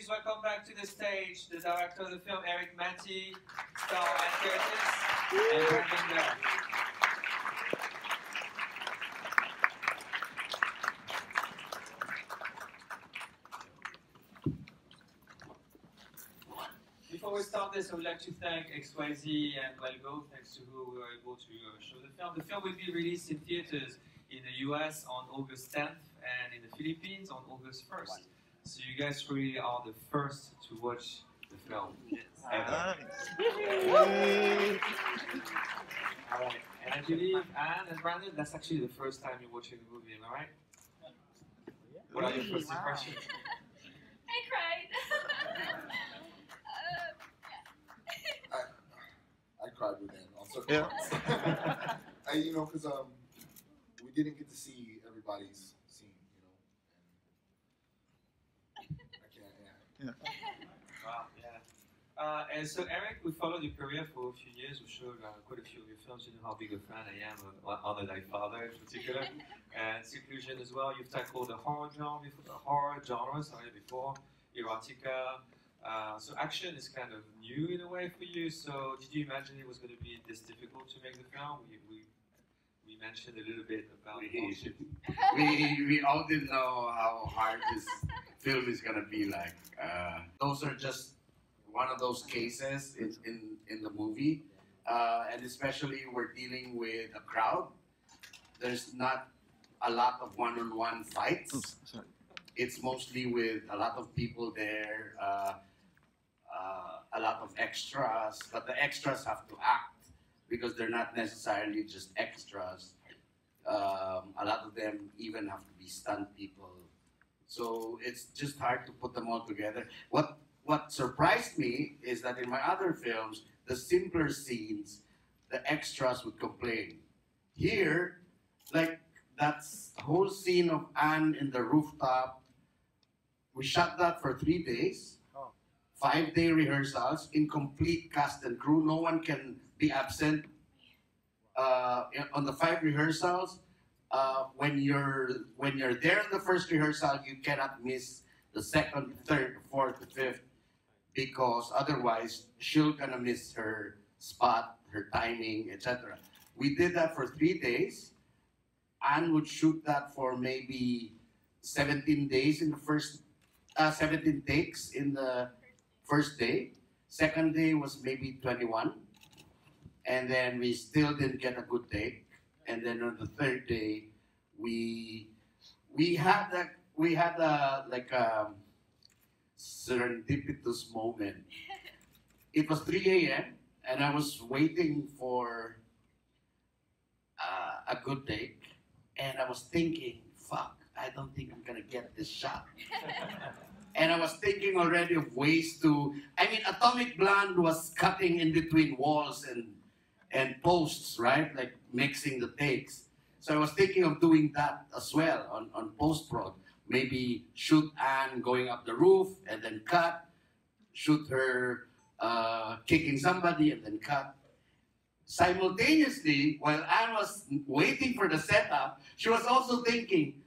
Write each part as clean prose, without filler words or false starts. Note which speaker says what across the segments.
Speaker 1: please welcome back to the stage the director of the film, Erik Matti, star and Curtis, and Vera. Before we start this, I would like to thank XYZ and Welgo, thanks to who we were able to show the film. The film will be released in theaters in the US on August 10th and in the Philippines on August 1st. So you guys really are the first to watch the film ever. Alright, and I believe Anne and Brandon, that's actually the first time you're watching the movie, am I right? What are your first impressions?
Speaker 2: I cried.
Speaker 3: I cried with them on certain parts. You know, because we didn't get to see everybody's scene, you know. And I can't,
Speaker 1: Wow, yeah. And so, Erik, we followed your career for a few years. We showed quite a few of your films. You know how big a fan I am of Honor Thy Father in particular. And Seclusion as well. You've tackled the horror genre before, erotica. So action is kind of new in a way for you. So did you imagine it was going to be this difficult to make the film? We mentioned a little bit about bullshit.
Speaker 4: We all didn't know how hard this film is going to be like. Those are just one of those cases in the movie. And especially we're dealing with a crowd. There's not a lot of one-on-one fights. It's mostly with a lot of people there. A lot of extras, but the extras have to act because they're not necessarily just extras. A lot of them even have to be stunt people. So it's just hard to put them all together. What surprised me is that in my other films, the simpler scenes, the extras would complain. Here, like that whole scene of Anne in the rooftop, we shot that for 3 days. 5-day rehearsals, in complete cast and crew. No one can be absent on the 5 rehearsals. When you're there in the first rehearsal, you cannot miss the second, third, fourth, fifth, because otherwise she'll gonna miss her spot, her timing, etc. We did that for 3 days. Anne would shoot that for maybe 17 days in the first, 17 takes in the first day. Second day was maybe 21. And then we still didn't get a good take. And then on the third day, we had like a serendipitous moment. It was 3 a.m. and I was waiting for a good take. And I was thinking, fuck, I don't think I'm gonna get this shot. And I was thinking already of ways to, I mean, Atomic Blonde was cutting in between walls and posts, right? Like mixing the takes. So I was thinking of doing that as well on post-prod. Maybe shoot Anne going up the roof and then cut. Shoot her kicking somebody and then cut. Simultaneously, while Anne was waiting for the setup, she was also thinking,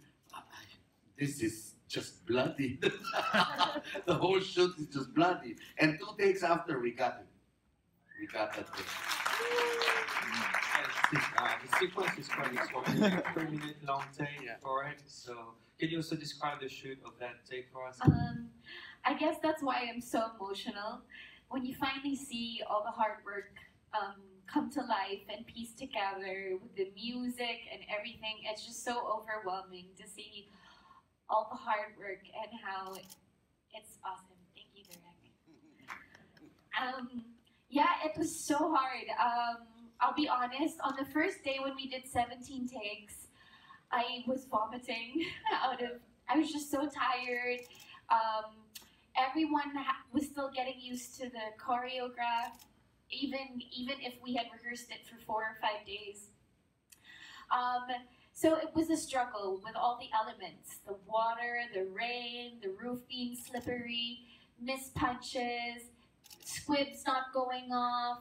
Speaker 4: this is just bloody. The whole shoot is just bloody. And 2 takes after, we got it. We got that thing.
Speaker 1: The sequence is quite extraordinary. 3-minute long take for it. So can you also describe the shoot of that take for us?
Speaker 2: I guess that's why I'm so emotional. When you finally see all the hard work come to life and piece together with the music and everything, it's just so overwhelming to see all the hard work and how it's awesome. Thank you, Derek. Yeah, it was so hard. I'll be honest, on the first day when we did 17 takes, I was vomiting I was just so tired. Everyone was still getting used to the choreograph, even if we had rehearsed it for 4 or 5 days. So it was a struggle with all the elements, the water, the rain, the roof being slippery, missed punches, squibs not going off.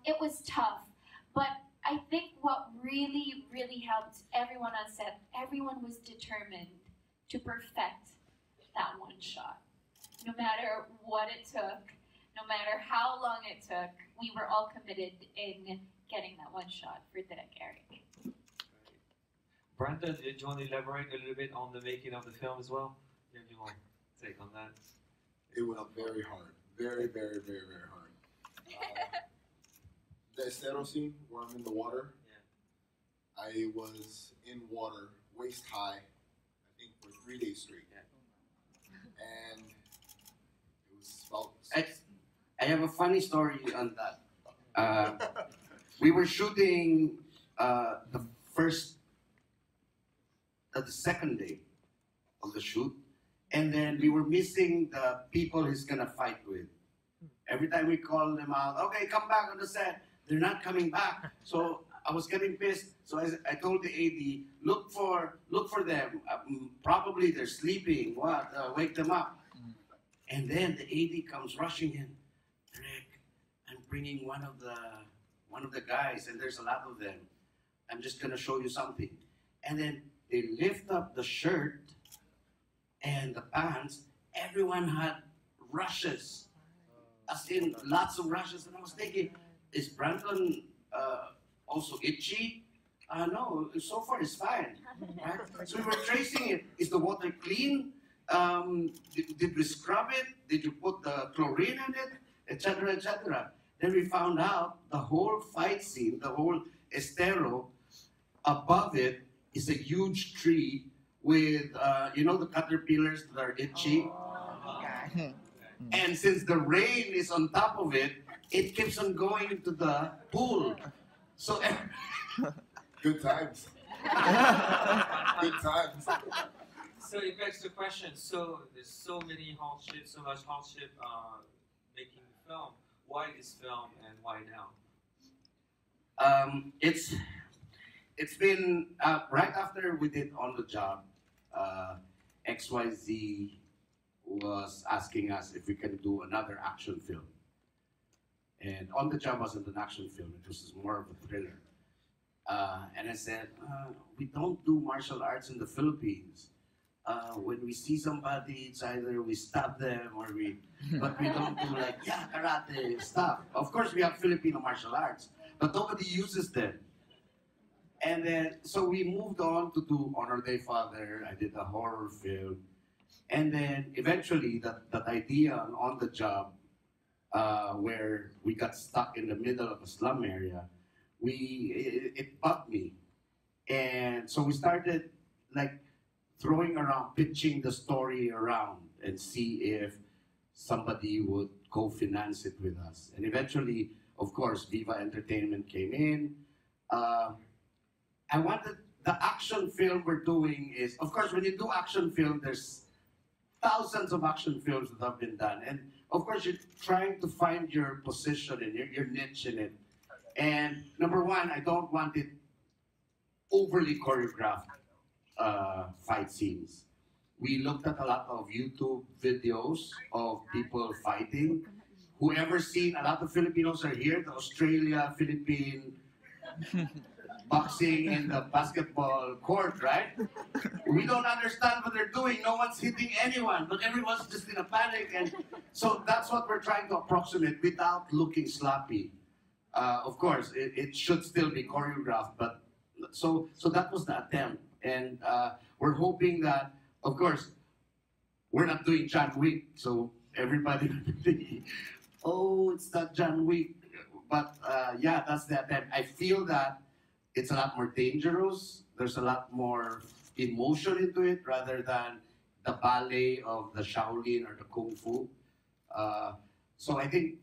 Speaker 2: It was tough, but I think what really, really helped everyone on set, everyone was determined to perfect that one shot. no matter what it took, no matter how long it took, we were all committed in getting that one shot for Direk Erik.
Speaker 1: Brandon, do you want to elaborate a little bit on the making of the film as well? You have your own take on that?
Speaker 3: It was very hard. Very, very, very, very hard. The estero scene where I'm in the water,
Speaker 1: Yeah.
Speaker 3: I was in water, waist high, I think for 3 days straight.
Speaker 1: Yeah.
Speaker 3: And it was about...
Speaker 4: I have a funny story on that. We were shooting the second day of the shoot, and then we were missing the people he's gonna fight with. Every time we call them out, okay, come back on the set. They're not coming back. So I was getting pissed. So I told the AD, look for them. Probably they're sleeping. Wake them up. And then the AD comes rushing in. Rick, I'm bringing one of the guys, and there's a lot of them. I'm just gonna show you something. And then they lift up the shirt and the pants. Everyone had rushes, as in lots of rushes. And I was thinking, is Brandon also itchy? No, so far it's fine. Right? So we were tracing it. Is the water clean? Did we scrub it? Did you put the chlorine in it? Etc., etc. Then we found out the whole fight scene, the whole estero, above it is a huge tree with, the caterpillars that are itchy. And since the rain is on top of it, it keeps on going into the pool. So
Speaker 3: Good times. Good times.
Speaker 1: So it begs the question, so there's so many hardships, so much hardship making the film. Why this film and why now?
Speaker 4: It's been right after we did On the Job, XYZ was asking us if we can do another action film. And On the Job wasn't an action film, it was more of a thriller. And I said, we don't do martial arts in the Philippines. When we see somebody, it's either we stab them or but we don't do karate stuff. Of course, we have Filipino martial arts, but nobody uses them. And then, so we moved on to do Honor Day Father. I did a horror film. And then eventually that idea on the job, where we got stuck in the middle of a slum area, it bugged me. And so we started throwing around, pitching the story around and see if somebody would co-finance it with us. And eventually, of course, Viva Entertainment came in. I wanted, the action film we're doing is, of course, when you do action film, there's thousands of action films that have been done. And of course, you're trying to find your position and your niche in it. And number one, I don't want it overly choreographed fight scenes. We looked at a lot of YouTube videos of people fighting. Whoever's seen, a lot of Filipinos are here, the Australia, Philippine, boxing in the basketball court, right? We don't understand what they're doing. No one's hitting anyone, but everyone's just in a panic. And so that's what we're trying to approximate without looking sloppy. Of course, it should still be choreographed, but so that was the attempt. And we're hoping that, of course, we're not doing John Wick, so everybody will think, oh, it's not John Wick. But yeah, that's the attempt. I feel that it's a lot more dangerous. There's a lot more emotion into it rather than the ballet of the Shaolin or the Kung Fu. So I think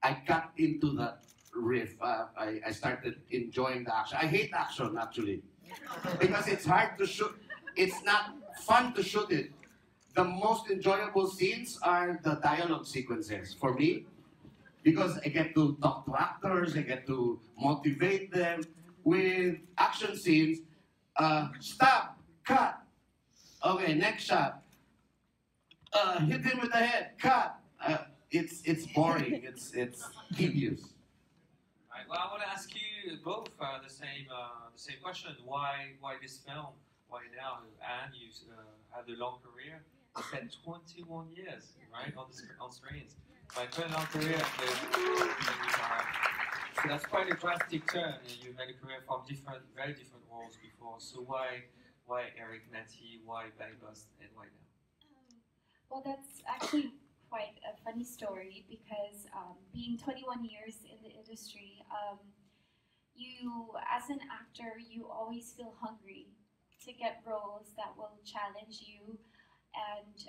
Speaker 4: I got into that riff. I started enjoying the action. I hate action, actually, because it's hard to shoot. It's not fun to shoot it. The most enjoyable scenes are the dialogue sequences for me, because I get to talk to actors, I get to motivate them. With action scenes, stop, cut. Okay, next shot. Hit him with the head, cut. It's boring. It's tedious.
Speaker 1: Right. Well, I want to ask you both the same question. Why this film? Why now? And you had a long career. You spent 21 years, right, on screens. My quite a long career. So that's quite a drastic turn. You made a career from very different roles before. So why Erik Matti? Why BuyBust? And why now?
Speaker 2: Well, that's actually quite a funny story because being 21 years in the industry, you, as an actor, you always feel hungry to get roles that will challenge you and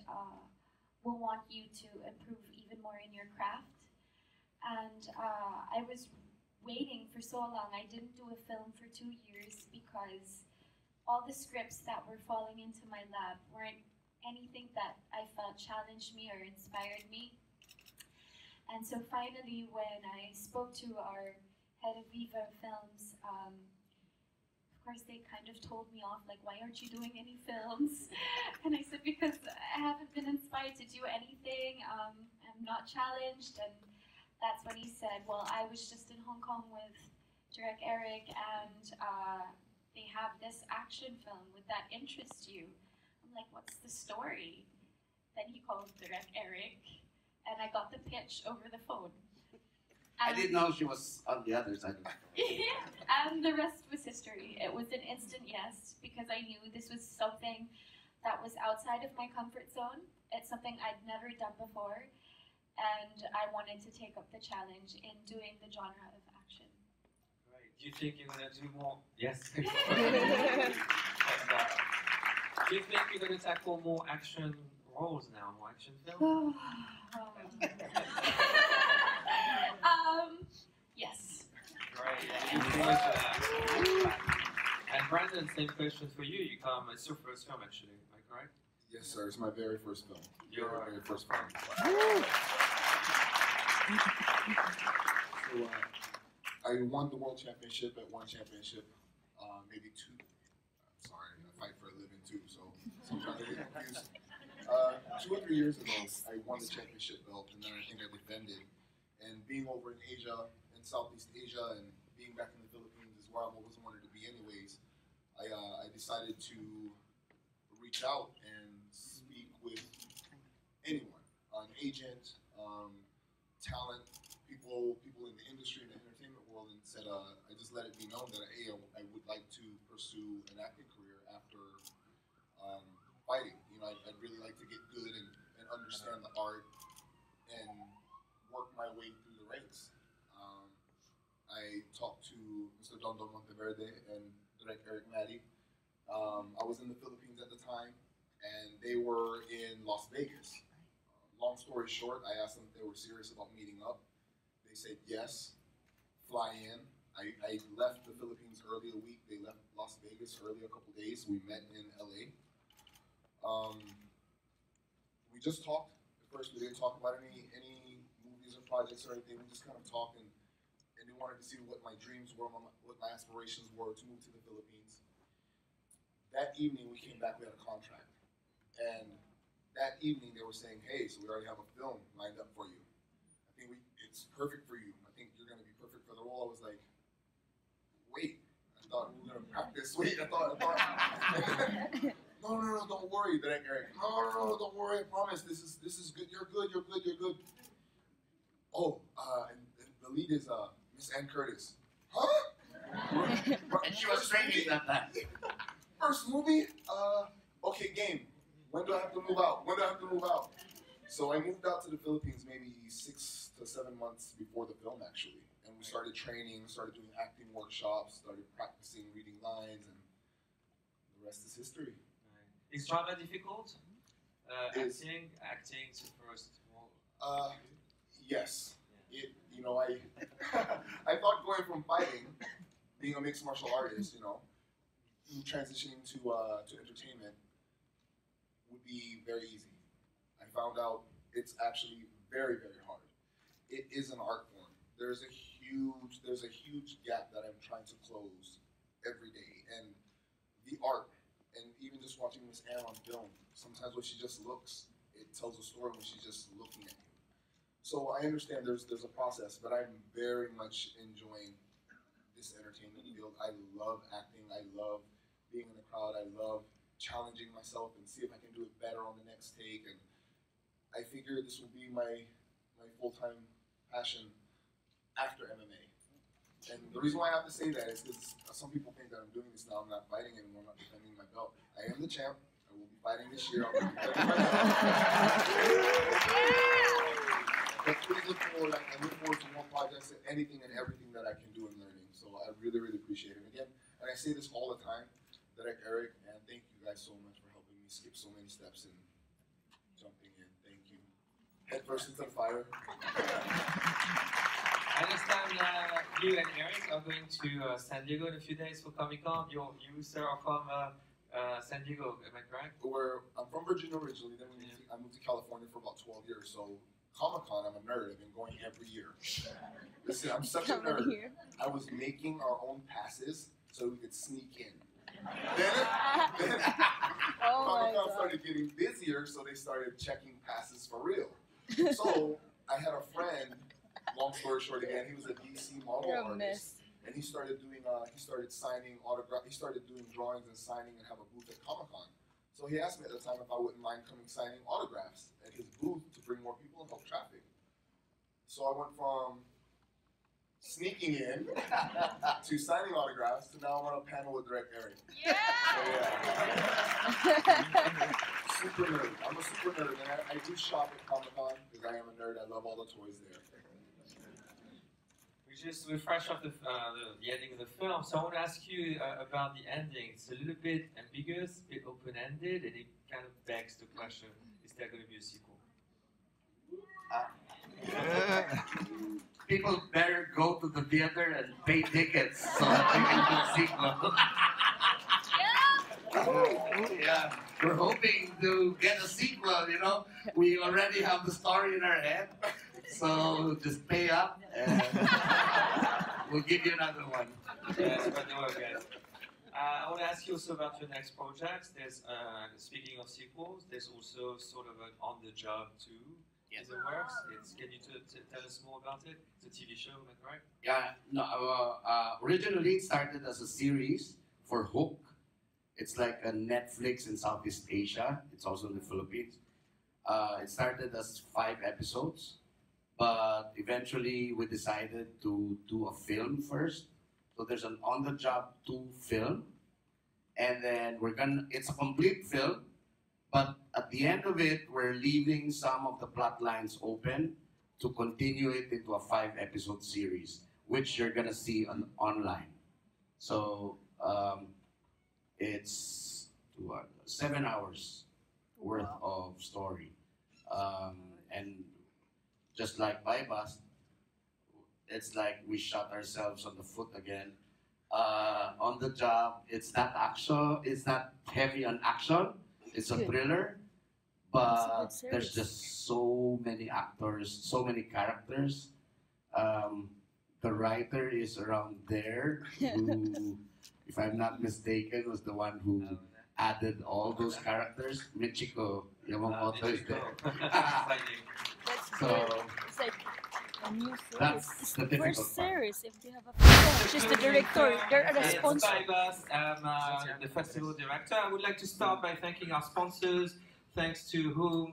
Speaker 2: will want you to improve even more in your craft. And I was waiting for so long. I didn't do a film for 2 years because all the scripts that were falling into my lap weren't anything that I felt challenged me or inspired me. And so finally, when I spoke to our head of Viva Films, of course they kind of told me off, like, why aren't you doing any films? And I said, because I haven't been inspired to do anything, I'm not challenged. And that's when he said, well, I was just in Hong Kong with Direct Erik, and they have this action film. Would that interest you? I'm like, what's the story? Then he called Direct Erik, and I got the pitch over the phone.
Speaker 4: I didn't know she was on the other side of the phone.
Speaker 2: Yeah, and the rest was history. It was an instant yes, because I knew this was something that was outside of my comfort zone. It's something I'd never done before, and I wanted to take up the challenge in doing the genre of action.
Speaker 1: Right. Do you think you're going to do more? Yes. Do you think you're going to tackle more action roles now, more action films?
Speaker 2: Yes.
Speaker 1: Right. Yeah. And Brandon, same question for you. It's your first film, actually, am I correct?
Speaker 3: Yes, sir. It's my very first film.
Speaker 1: Your
Speaker 3: very first film. So I won the world championship at one championship, maybe two. I'm sorry, I fight for a living too, so sometimes I get confused. 2 or 3 years ago, I won the championship belt, and then I think I defended. And being over in Asia, in Southeast Asia, and being back in the Philippines is where I always wanted to be anyways, I decided to reach out and speak with anyone, an agent, talent, people in the industry, in the entertainment world, and said, I just let it be known that I would like to pursue an acting career after fighting. You know, I'd really like to get good and understand the art and work my way through the ranks. I talked to Mr. Don Monteverde and Direct Erik Matti. I was in the Philippines at the time, and they were in Las Vegas. Long story short, I asked them if they were serious about meeting up. They said yes, fly in. I left the Philippines early a week. They left Las Vegas early a couple days. We met in LA. We just talked. At first, we didn't talk about any movies or projects or anything. We just kind of talked, and they wanted to see what my dreams were, what my aspirations were to move to the Philippines. That evening, we came back. We had a contract, and that evening they were saying, "Hey, so we already have a film lined up for you. I think it's perfect for you. I think you're going to be perfect for the role." I was like, "Wait, I thought we were going to practice. Wait, I thought." No, don't worry, Direct Erik. No, don't worry. I promise. This is good. You're good. Oh, and the lead is Miss Ann Curtis. Huh?
Speaker 4: And she was training that time.
Speaker 3: First movie? Okay, game. When do I have to move out? So I moved out to the Philippines maybe 6 to 7 months before the film, actually. And we started training, started doing acting workshops, started practicing reading lines, and the rest is history.
Speaker 1: Right. Is drama difficult? Acting to first role?
Speaker 3: Yes. I I thought going from fighting, being a mixed martial artist, transitioning to entertainment would be very easy. I found out it's actually very, very hard. It is an art form. There's a huge gap that I'm trying to close every day. And the art, and even just watching Miss Ann on film, sometimes when she just looks, it tells a story when she's just looking at you. So I understand there's a process, but I'm very much enjoying this entertainment field. I love acting. I love being in the crowd. I love challenging myself and see if I can do it better on the next take. And I figure this will be my full-time passion after MMA. And the reason why I have to say that is because some people think that I'm doing this now. I'm not fighting anymore. I'm not defending my belt. I am the champ. I will be fighting this year. I'll be defending my belt. But please look forward. I look forward to more projects and anything and everything that I can do in learning. So I really, really appreciate it. Again, and I say this all the time, that Erik, and thank you guys so much for helping me skip so many steps and jumping in. Thank you. Head first into the fire.
Speaker 1: I understand you and Erik are going to San Diego in a few days for Comic-Con. You, sir, are from San Diego, am I correct?
Speaker 3: I'm from Virginia originally, then I moved to California for about 12 years, so Comic-Con, I'm a nerd. I've been going every year. Listen, I'm such a nerd. I was making our own passes so we could sneak in. Then Comic-Con started getting busier, so they started checking passes for real. So I had a friend, long story short again, he was a DC Marvel artist. And he started signing autographs, he started doing drawings and signing and have a booth at Comic-Con. So he asked me at the time if I wouldn't mind coming signing autographs at his booth to bring more people and help traffic. So I went from sneaking in to signing autographs to now I'm on a panel with Erik.
Speaker 2: Yeah!
Speaker 3: So, super nerd. I'm a super nerd, and I do shop at Comic-Con because I am a nerd. I love all the toys there.
Speaker 1: We're fresh off the ending of the film, so I want to ask you about the ending. It's a little bit ambiguous, a bit open-ended, and it kind of begs the question, is there going to be a sequel?
Speaker 4: People better go to the theater and pay tickets so that they can do a sequel. Yeah, we're hoping to get a sequel, you know. We already have the story in our head, so just pay up and we'll give you another one.
Speaker 1: Yes, but no, guys. I want to ask you also about your next projects. There's, speaking of sequels, there's also sort of an on-the-job too. Yes. In the works. Can you tell us more about it? It's a TV show, am I correct?
Speaker 4: Yeah, no. Originally, it started as a series for Hook. It's like a Netflix in Southeast Asia. It's also in the Philippines. It started as 5 episodes, but eventually we decided to do a film first. So there's an on-the-job 2 film, and then it's a complete film. But at the end of it, we're leaving some of the plot lines open to continue it into a 5-episode series, which you're gonna see online. So it's 7 hours worth of story. And just like BuyBust, it's like we shot ourselves on the foot again. On the job, it's not action, it's not heavy on action. It's a thriller, but there's just so many actors, so many characters. The writer is around there, who, if I'm not mistaken, was the one who added all those characters. Michiko Yamamoto is there. So
Speaker 5: it's like a new series.
Speaker 4: That's the difficult
Speaker 5: first
Speaker 4: part.
Speaker 5: series. If you have a film, she's the director. They're a
Speaker 1: It's
Speaker 5: sponsor.
Speaker 1: BuyBust. I'm the festival director. I would like to start by thanking our sponsors, thanks to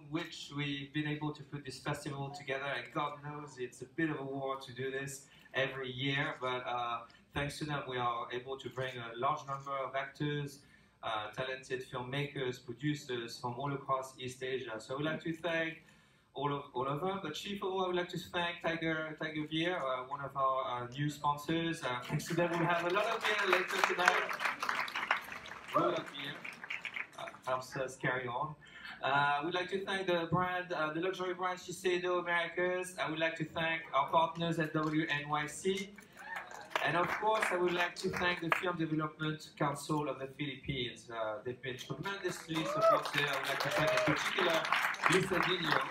Speaker 1: which we've been able to put this festival together. And God knows it's a bit of a war to do this every year, but thanks to them we are able to bring a large number of actors, talented filmmakers, producers from all across East Asia. So I would like to thank all of them. But chief of all, I would like to thank Tiger Beer, one of our new sponsors. Thanks to them, we'll have a lot of beer later tonight. A lot of beer. Helps us carry on. We'd like to thank the brand, the luxury brand Shiseido Americas. I would like to thank our partners at WNYC. And of course, I would like to thank the Film Development Council of the Philippines. They've been tremendously supportive. I would like to thank in particular Lisa Dino,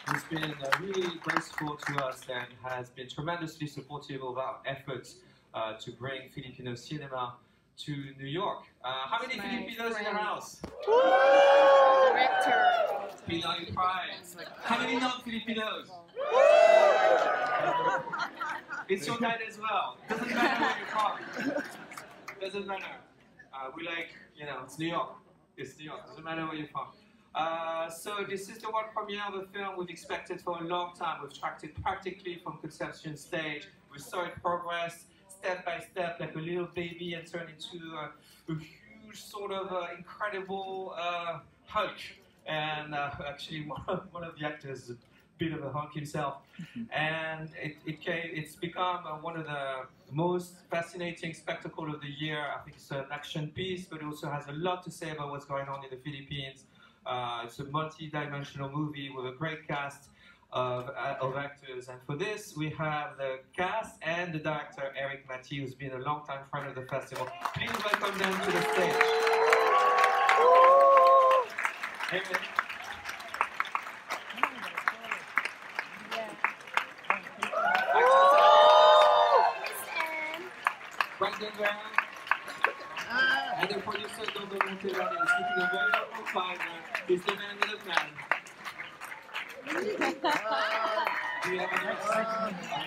Speaker 1: who's been really graceful to us and has been tremendously supportive of our efforts to bring Filipino cinema to New York. How many Filipinos in the house?
Speaker 5: Director.
Speaker 1: Pino, you cry. How many non-Filipinos? It's your night as well. Doesn't matter where you're from. Doesn't matter. We like, it's New York. It's New York, doesn't matter where you're from. So this is the world premiere of the film we've expected for a long time. We've tracked it practically from conception stage. We saw it progress step by step like a little baby and turn into a huge sort of incredible Hulk. And actually one of the actors is a bit of a Hulk himself. And it's become one of the most fascinating spectacle of the year. I think it's an action piece, but it also has a lot to say about what's going on in the Philippines. It's a multi-dimensional movie with a great cast of actors. And for this, we have the cast and the director, Erik Matti, who's been a long-time friend of the festival. Please welcome them to the stage. Erik. Vera. And the producer, Dr. Montella, is keeping a very low profile. He's the man with the plan. Do you have a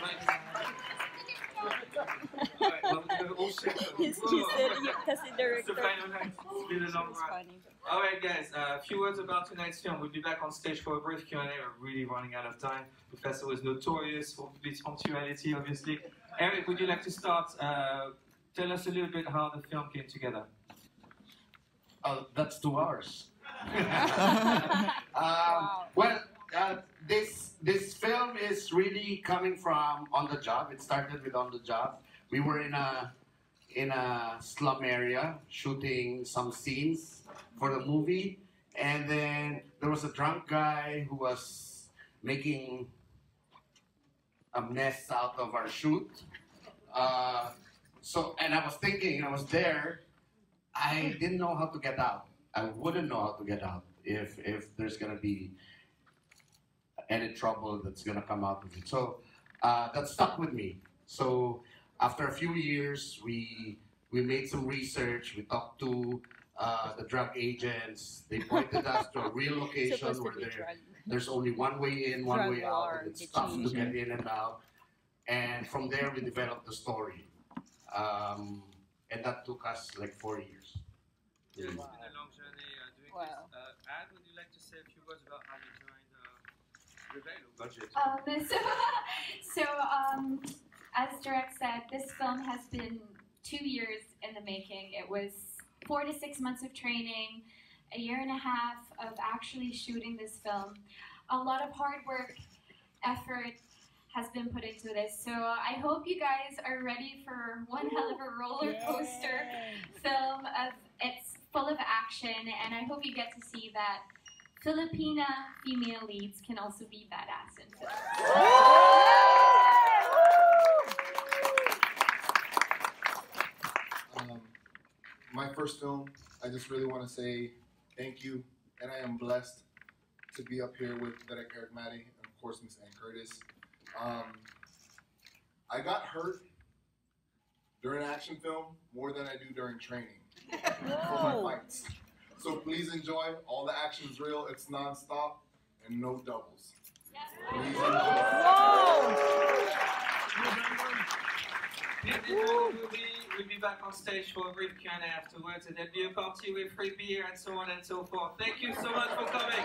Speaker 1: mic? Alright, well, we're all set.
Speaker 5: He said, kasi director.
Speaker 1: It's been a long run. Alright guys, a few words about tonight's film. We'll be back on stage for a brief Q&A. We're really running out of time. Professor was notorious for its punctuality, obviously. Erik, would you like to start? Tell us a little bit how the film came together.
Speaker 4: That's 2 hours. This film is really coming from on the job. It started with on the job. We were in a slum area shooting some scenes for the movie, and then there was a drunk guy who was making a mess out of our shoot. And I was thinking, I was there, I didn't know how to get out. I wouldn't know how to get out if there's gonna be any trouble that's gonna come out of it. So that stuck with me. So after a few years, we made some research. We talked to the drug agents. They pointed us to a real location where there's only one way in, one way out, and it's tough to get in and out. And from there, we developed the story. And that took us like 4 years.
Speaker 1: Yeah, it's been a long journey doing this. Ad, would you like to say a few words about how you joined Reveal budget?
Speaker 2: As Direct said, this film has been 2 years in the making. It was 4 to 6 months of training, a year and a half of actually shooting this film. A lot of hard work, effort has been put into this. So I hope you guys are ready for one hell of a roller coaster film. It's full of action, and I hope you get to see that Filipina female leads can also be badass in film.
Speaker 3: My first film, I just really want to say thank you, and I am blessed to be up here with Erik Matti and of course Miss Ann Curtis. I got hurt during action film more than I do during training for my fights. So please enjoy. All the action's real. It's non-stop and no doubles. Please enjoy.
Speaker 1: We'll be back on stage for a brief Q&A afterwards, and there'll be a party with free beer and so on and so forth. Thank you so much for coming.